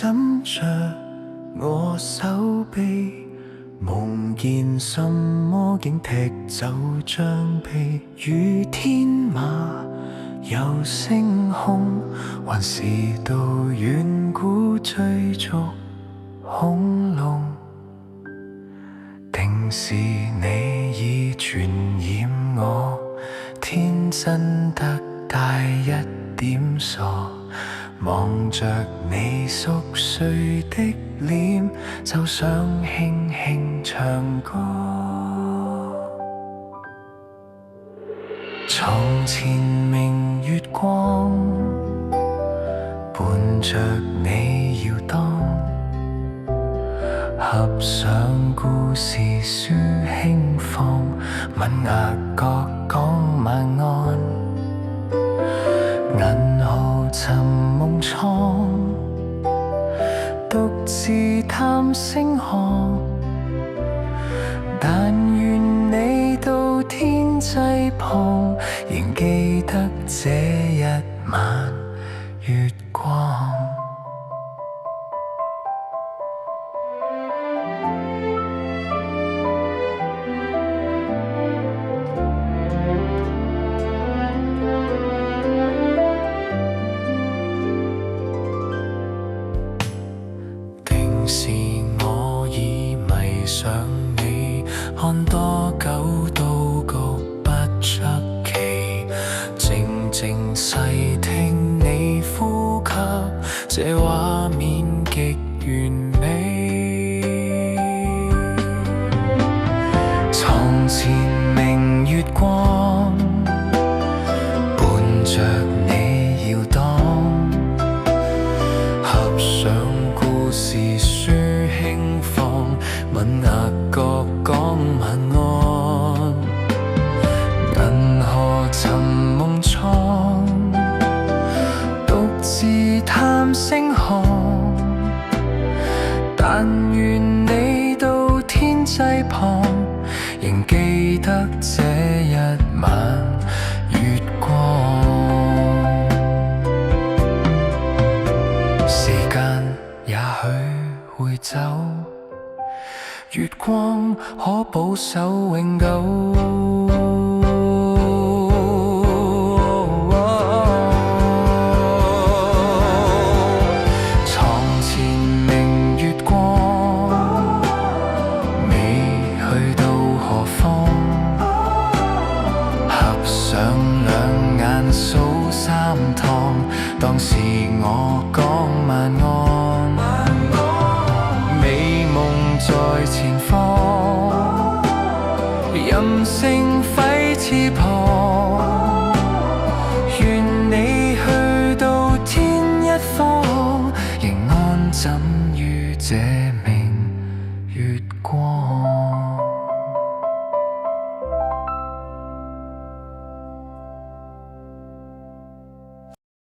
枕着我手臂，夢見什麼竟踢走張被，與天馬遊星空，還是到遠古追逐恐龍？定是你已傳染我，天真得帶一點傻，望着你熟睡的臉，就想輕輕唱歌。床前明月光，伴着你搖蕩，合上故事書輕放，吻牙角講晚安。銀河尋夢倉，獨自探星河，但願你到天際旁，仍記得這一晚月光。是我已迷上你，看多久都覺不出奇，靜靜細聽你呼吸，這畫面極完美。床前明月光，伴着你搖蕩，合上故事書輕放，吻牙角講晚安。銀河尋夢倉，獨自探星河，但願你到天際旁，仍記得這一晚月光。時間也許會走，月光可保守永久。床前明月光，未去到何方？合上兩眼數三趟，當是我講晚安。美夢在前方，任性揮翅膀，願你去到天一方，仍安枕於這明月光。